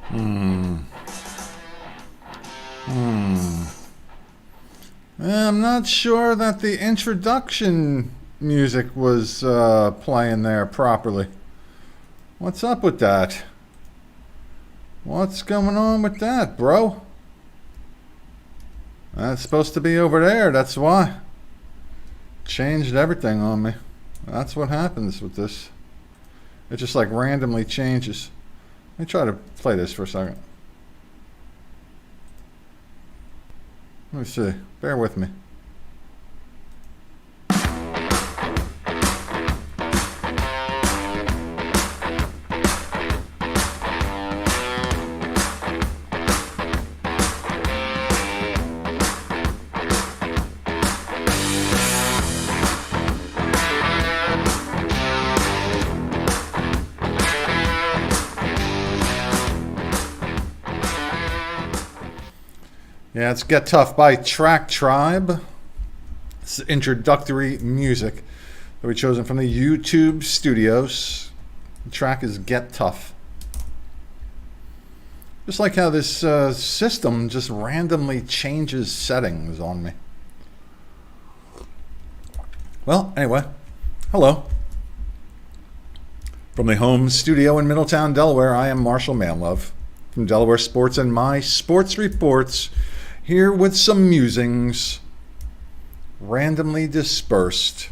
Hmm. Hmm. I'm not sure that the introduction music was playing there properly. What's up with that? What's going on with that, bro? That's supposed to be over there, that's why. Changed everything on me. That's what happens with this. It just like randomly changes. Let me try to play this for a second. Let me see. Bear with me. Yeah, it's Get Tough by Track Tribe. It's introductory music that we've chosen from the YouTube studios. The track is Get Tough. Just like how this system just randomly changes settings on me. Well, anyway, hello. From the home studio in Middletown, Delaware, I am Marshal Manlove from Delaware Sports and my sports reports, here with some musings randomly dispersed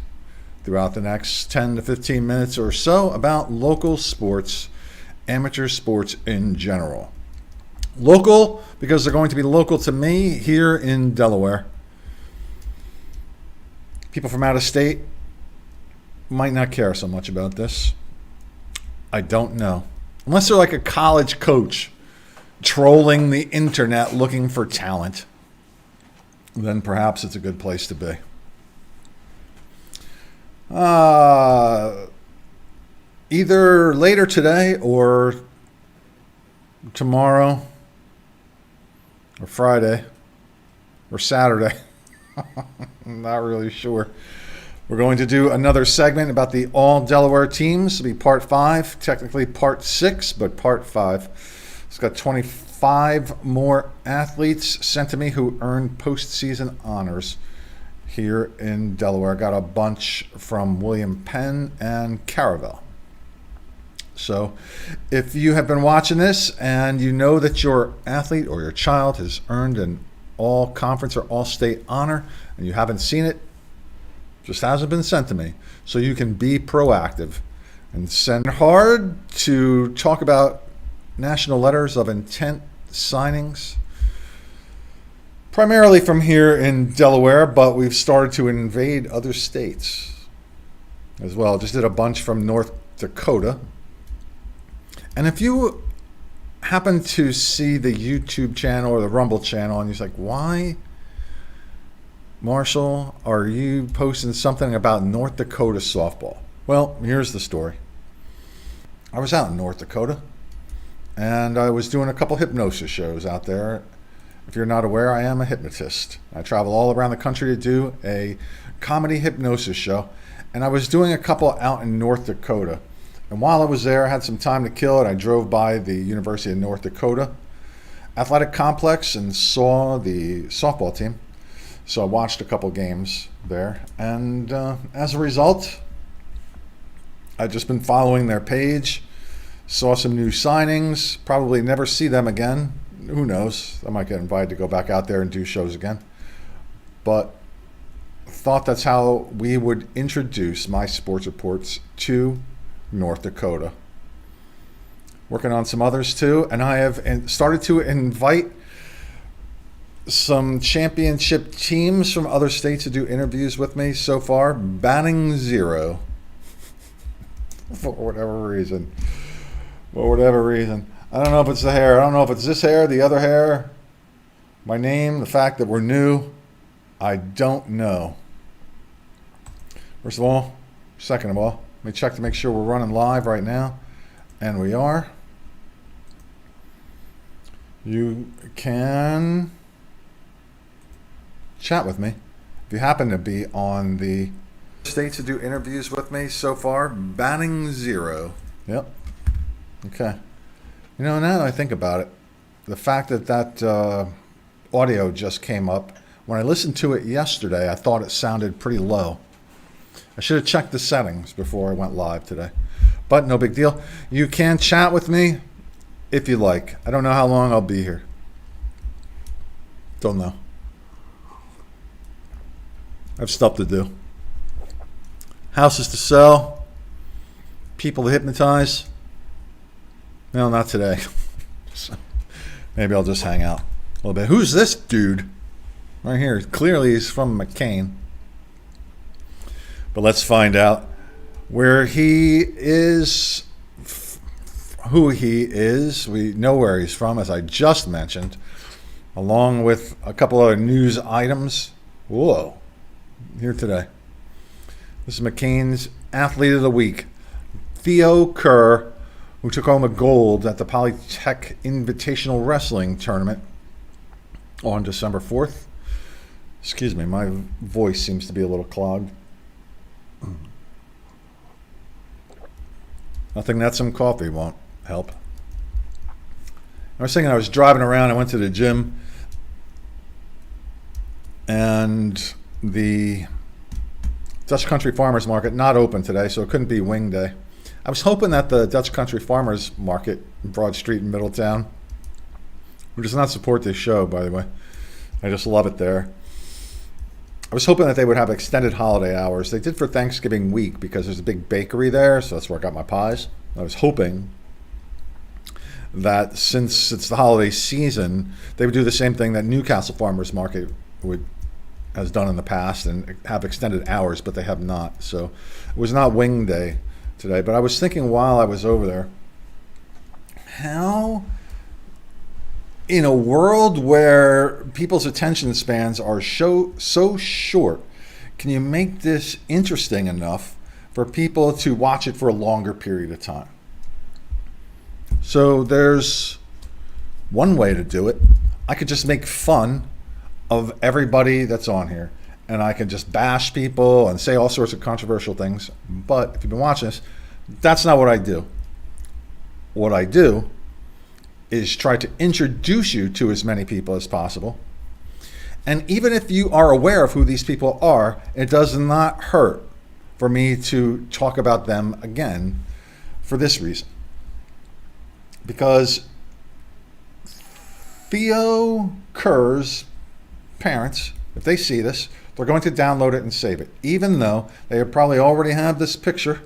throughout the next 10 to 15 minutes or so about local sports, amateur sports in general. Local because they're going to be local to me here in Delaware. People from out of state might not care so much about this. I don't know. Unless they're like a college coach trolling the internet looking for talent, then perhaps it's a good place to be. Either later today or tomorrow or Friday or Saturday. I'm not really sure. We're going to do another segment about the all Delaware teams. It'll be part 5, technically part 6, but part 5. It's got 25 more athletes sent to me who earned postseason honors here in Delaware. Got a bunch from William Penn and Caravel. So if you have been watching this and you know that your athlete or your child has earned an all-conference or all-state honor and you haven't seen it, just hasn't been sent to me, so you can be proactive and send hard to talk about national letters of intent signings, primarily from here in Delaware, but we've started to invade other states as well. Just did a bunch from North Dakota. And if you happen to see the YouTube channel or the Rumble channel and you're like, why, Marshall, are you posting something about North Dakota softball? Well, here's the story. I was out in North Dakota and I was doing a couple hypnosis shows out there. If you're not aware, I am a hypnotist. I travel all around the country to do a comedy hypnosis show. And I was doing a couple out in North Dakota. And while I was there, I had some time to kill, and I drove by the University of North Dakota athletic complex and saw the softball team. So I watched a couple games there. And as a result, I've just been following their page. Saw some new signings. Probably never see them again. Who knows? I might get invited to go back out there and do shows again. But thought that's how we would introduce my sports reports to North Dakota. Working on some others too. And I have started to invite some championship teams from other states to do interviews with me. So far, batting 0. For whatever reason. I don't know if it's the hair. I don't know if it's this hair, the other hair, my name, the fact that we're new. I don't know. First of all, second of all, let me check to make sure we're running live right now. And we are. You can chat with me if you happen to be on the states to do interviews with me. So far, batting 0. Yep. Okay. Now that I think about it, the fact that audio just came up, when I listened to it yesterday, I thought it sounded pretty low. I should have checked the settings before I went live today. But no big deal. You can chat with me if you like. I don't know how long I'll be here. Don't know. I have stuff to do. Houses to sell. People to hypnotize. No, not today. So maybe I'll just hang out a little bit. Who's this dude? Right here. Clearly he's from McCain. But let's find out where he is, who he is. We know where he's from, as I just mentioned, along with a couple other news items. Whoa. Here today. This is McCain's Athlete of the Week. Theo Kerr, who took home the gold at the Polytech Invitational Wrestling Tournament on December 4th. Excuse me, my voice seems to be a little clogged. Nothing that some coffee won't help. I was thinking, I was driving around, I went to the gym, and the Dutch Country Farmers Market not open today, so it couldn't be wing day. I was hoping that the Dutch Country Farmers Market in Broad Street in Middletown, who does not support this show, by the way, I just love it there. I was hoping that they would have extended holiday hours. They did for Thanksgiving week because there's a big bakery there, so that's where I got my pies. I was hoping that since it's the holiday season, they would do the same thing that Newcastle Farmers Market has done in the past and have extended hours, but they have not. So it was not wing day today. But I was thinking while I was over there, how in a world where people's attention spans are so short, can you make this interesting enough for people to watch it for a longer period of time? So there's one way to do it. I could just make fun of everybody that's on here, and I can just bash people and say all sorts of controversial things. But if you've been watching this, that's not what I do. What I do is try to introduce you to as many people as possible. And even if you are aware of who these people are, it does not hurt for me to talk about them again for this reason. Because Theo Kerr's parents, if they see this, they're going to download it and save it, even though they probably already have this picture.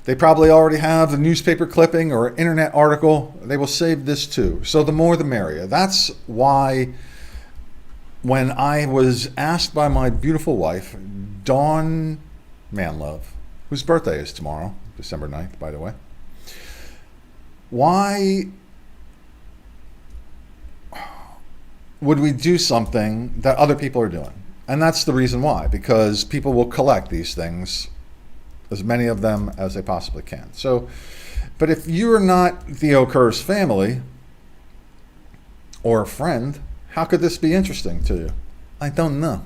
They probably already have the newspaper clipping or internet article. They will save this too. So the more the merrier. That's why when I was asked by my beautiful wife, Dawn Manlove, whose birthday is tomorrow, December 9th, by the way, why would we do something that other people are doing? And that's the reason why, because people will collect these things, as many of them as they possibly can. So, but if you're not Theo Kerr's family or a friend, how could this be interesting to you? I don't know.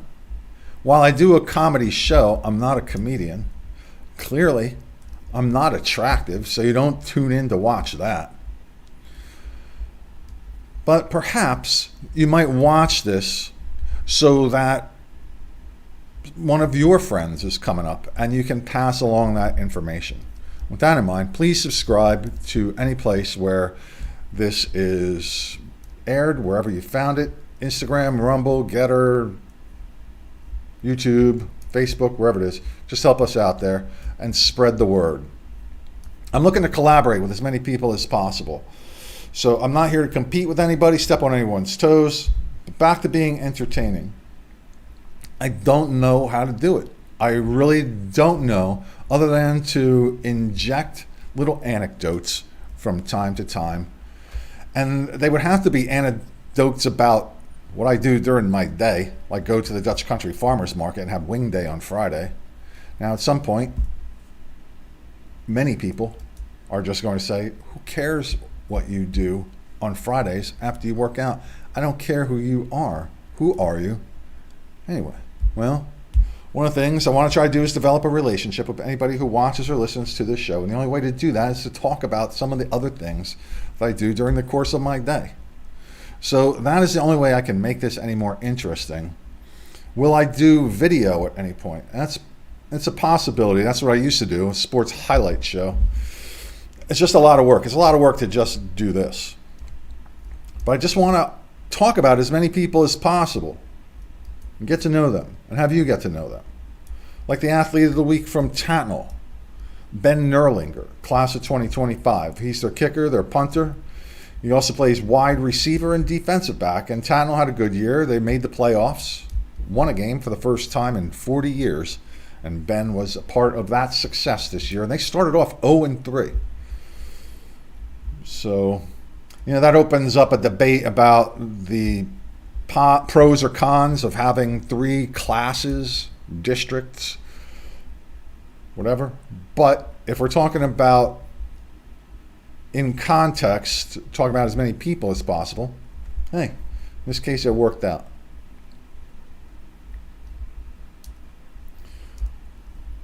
While I do a comedy show, I'm not a comedian. Clearly, I'm not attractive, so you don't tune in to watch that. But perhaps you might watch this so that one of your friends is coming up and you can pass along that information. With that in mind, please subscribe to any place where this is aired, wherever you found it. Instagram, Rumble, Getter, YouTube, Facebook, wherever it is. Just help us out there and spread the word. I'm looking to collaborate with as many people as possible. So I'm not here to compete with anybody, step on anyone's toes. But back to being entertaining. I don't know how to do it. I really don't know, other than to inject little anecdotes from time to time. And they would have to be anecdotes about what I do during my day, like go to the Dutch Country Farmers Market and have wing day on Friday. Now, at some point, many people are just going to say, who cares what you do on Fridays after you work out? I don't care who you are. Who are you? Anyway, well, One of the things I want to try to do is develop a relationship with anybody who watches or listens to this show. And the only way to do that is to talk about some of the other things that I do during the course of my day. So that is the only way I can make this any more interesting. Will I do video at any point? It's a possibility. That's what I used to do, a sports highlight show. It's just a lot of work. It's a lot of work to just do this. But I just want to talk about as many people as possible and get to know them and have you get to know them. Like the athlete of the week from Tatnall, Ben Nerlinger, class of 2025. He's their kicker, their punter. He also plays wide receiver and defensive back, and Tatnall had a good year. They made the playoffs, won a game for the first time in 40 years, and Ben was a part of that success this year, and they started off 0-3. So, that opens up a debate about the pros or cons of having 3 classes, districts, whatever. But if we're talking about in context, talking about as many people as possible, hey, in this case it worked out.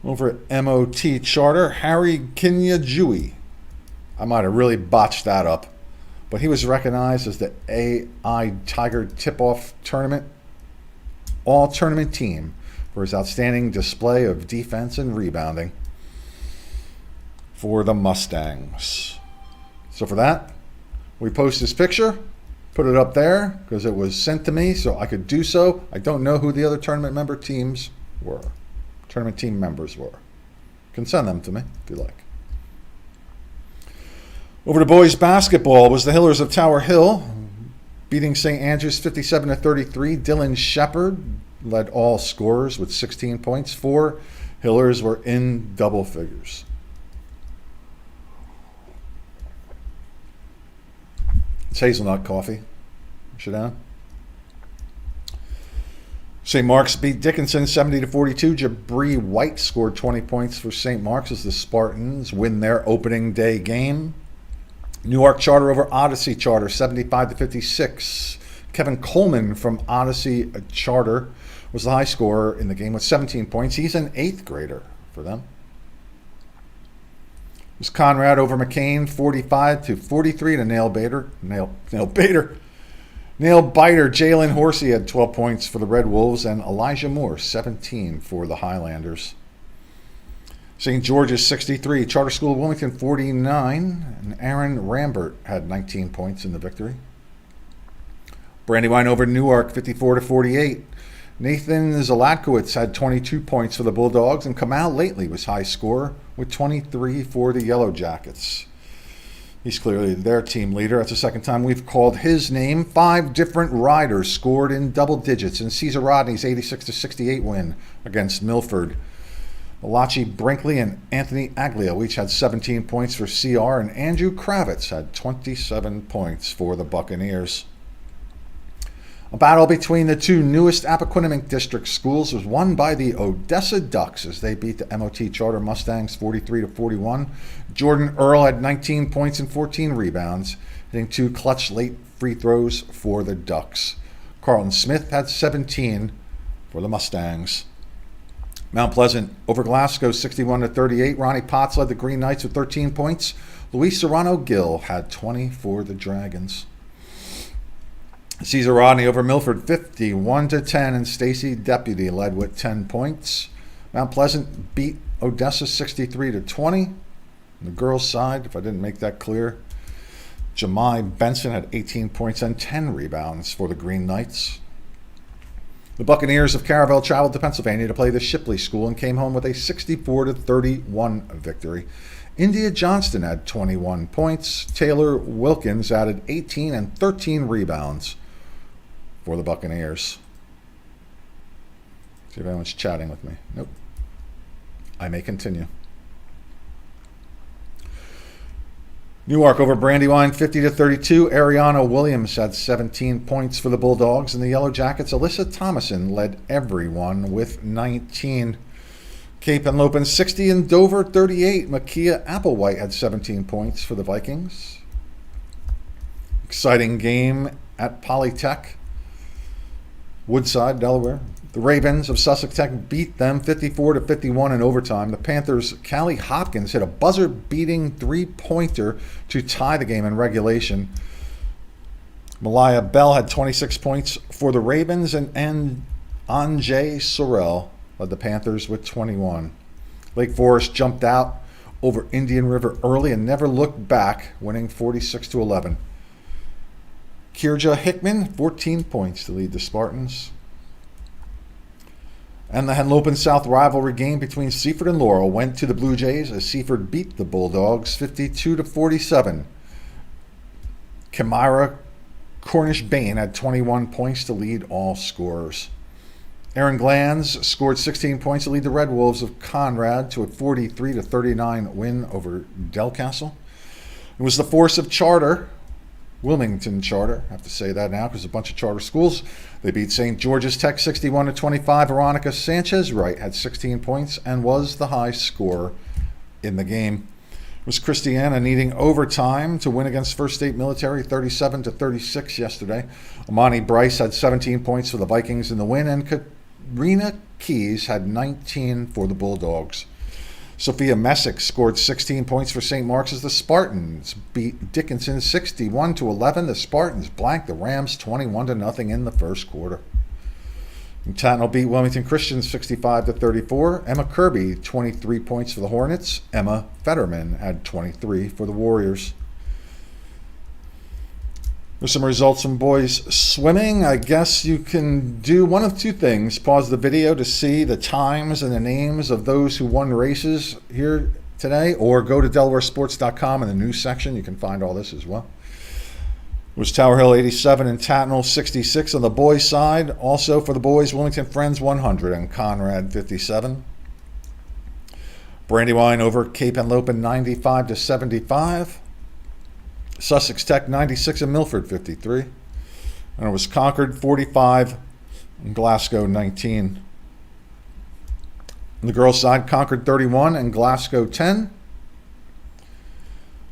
Over at MOT Charter, Harry Kinyajui. I might have really botched that up, but he was recognized as the AI Tiger Tip-Off Tournament All-Tournament Team for his outstanding display of defense and rebounding for the Mustangs. So for that, we post this picture, put it up there because it was sent to me so I could do so. I don't know who the other tournament team members were. You can send them to me if you like. Over to boys basketball was the Hillers of Tower Hill, beating St. Andrews 57-33. Dylan Shepard led all scorers with 16 points. 4 Hillers were in double figures. It's hazelnut coffee. Sit down. St. Mark's beat Dickinson 70-42. Jabri White scored 20 points for St. Mark's as the Spartans win their opening day game. Newark Charter over Odyssey Charter 75-56. Kevin Coleman from Odyssey Charter was the high scorer in the game with 17 points. He's an 8th grader for them. It was Conrad over McCain 45-43 to nail biter. Jalen Horsey had 12 points for the Red Wolves, and Elijah Moore 17 for the Highlanders. St. George's 63, Charter School of Wilmington 49, and Aaron Rambert had 19 points in the victory. Brandywine over Newark 54-48. Nathan Zalatkowicz had 22 points for the Bulldogs, and Kamal Lately was high scorer with 23 for the Yellow Jackets. He's clearly their team leader. That's the second time we've called his name. 5 different riders scored in double digits in Caesar Rodney's 86-68 win against Milford. Malachi Brinkley and Anthony Aglio each had 17 points for CR, and Andrew Kravitz had 27 points for the Buccaneers. A battle between the 2 newest Appoquinimink District schools was won by the Odessa Ducks as they beat the MOT Charter Mustangs 43-41. Jordan Earl had 19 points and 14 rebounds, hitting 2 clutch late free throws for the Ducks. Carlton Smith had 17 for the Mustangs. Mount Pleasant over Glasgow 61-38. Ronnie Potts led the Green Knights with 13 points. Luis Serrano Gill had 20 for the Dragons. Caesar Rodney over Milford 51-10, and Stacy Deputy led with 10 points. Mount Pleasant beat Odessa 63-20. On the girls' side, if I didn't make that clear, Jemai Benson had 18 points and 10 rebounds for the Green Knights. The Buccaneers of Caravel traveled to Pennsylvania to play the Shipley School and came home with a 64-31 victory. India Johnston had 21 points. Taylor Wilkins added 18 and 13 rebounds for the Buccaneers. See if anyone's chatting with me. Nope. I may continue. Newark over Brandywine 50-32. Ariana Williams had 17 points for the Bulldogs, and the Yellow Jackets' Alyssa Thomason led everyone with 19. Cape and Lopin 60 and Dover 38. Makia Applewhite had 17 points for the Vikings. Exciting game at Polytech. Woodside, Delaware, The Ravens of Sussex Tech beat them 54-51 in overtime. The Panthers' Callie Hopkins hit a buzzer-beating three-pointer to tie the game in regulation. Malaya Bell had 26 points for the Ravens, and Anjay Sorrell led the Panthers with 21. Lake Forest jumped out over Indian River early and never looked back, winning 46-11. Kirja Hickman, 14 points to lead the Spartans. And the Henlopen South rivalry game between Seaford and Laurel went to the Blue Jays as Seaford beat the Bulldogs 52-47. Kamira Cornish-Bain had 21 points to lead all scorers. Aaron Glanz scored 16 points to lead the Red Wolves of Conrad to a 43-39 win over Delcastle. It was the force of Charter, Wilmington Charter, I have to say that now because a bunch of charter schools. They beat St. George's Tech 61-25. Veronica Sanchez-Wright had 16 points and was the high scorer in the game. It was Christiana needing overtime to win against First State Military 37-36 yesterday. Amani Bryce had 17 points for the Vikings in the win, and Karina Keys had 19 for the Bulldogs. Sophia Messick scored 16 points for St. Mark's as the Spartans beat Dickinson 61-11. The Spartans blanked the Rams 21-0 in the first quarter. And Tatnall beat Wilmington Christian 65-34. Emma Kirby, 23 points for the Hornets. Emma Fetterman had 23 for the Warriors. There's some results from boys swimming. I guess you can do one of two things. Pause the video to see the times and the names of those who won races here today, or go to DelawareSports.com in the news section. You can find all this as well. It was Tower Hill 87 and Tatnall 66 on the boys' side. Also for the boys, Wilmington Friends 100 and Conrad 57. Brandywine over Cape Henlopen 95-75. Sussex Tech 96 and Milford 53. And it was Concord 45 and Glasgow 19. On the girls' side, Concord 31 and Glasgow 10.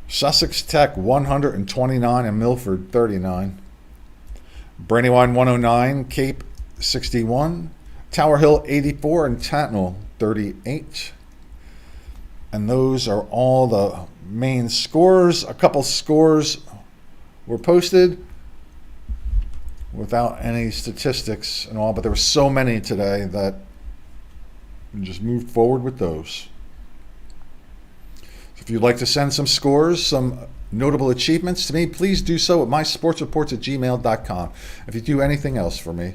Sussex Tech 129 and Milford 39. Brandywine 109, Cape 61. Tower Hill 84 and Tatnall 38. And those are all the main scores. A couple scores were posted without any statistics and all, but there were so many today that we just moved forward with those. So if you'd like to send some scores, some notable achievements to me, please do so at mysportsreports@gmail.com. If you do anything else for me,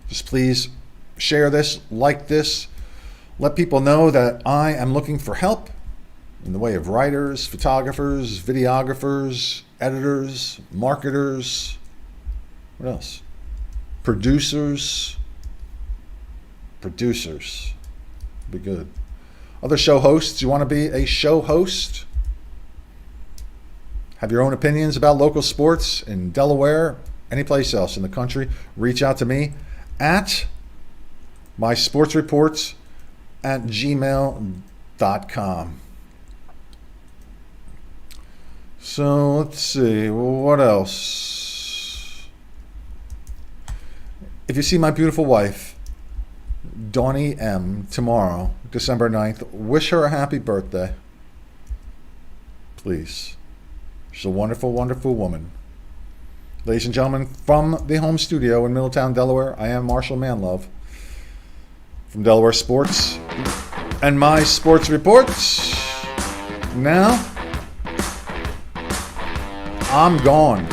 just please share this, like this, let people know that I am looking for help in the way of writers, photographers, videographers, editors, marketers, what else? Producers. Be good. Other show hosts, you want to be a show host? Have your own opinions about local sports in Delaware, any place else in the country? Reach out to me at mysportsreports@gmail.com. So let's see, what else? If you see my beautiful wife, Donnie M., tomorrow, December 9th, wish her a happy birthday. Please. She's a wonderful, wonderful woman. Ladies and gentlemen, from the home studio in Middletown, Delaware, I am Marshal Manlove from Delaware Sports and My Sports Reports. Now, I'm gone.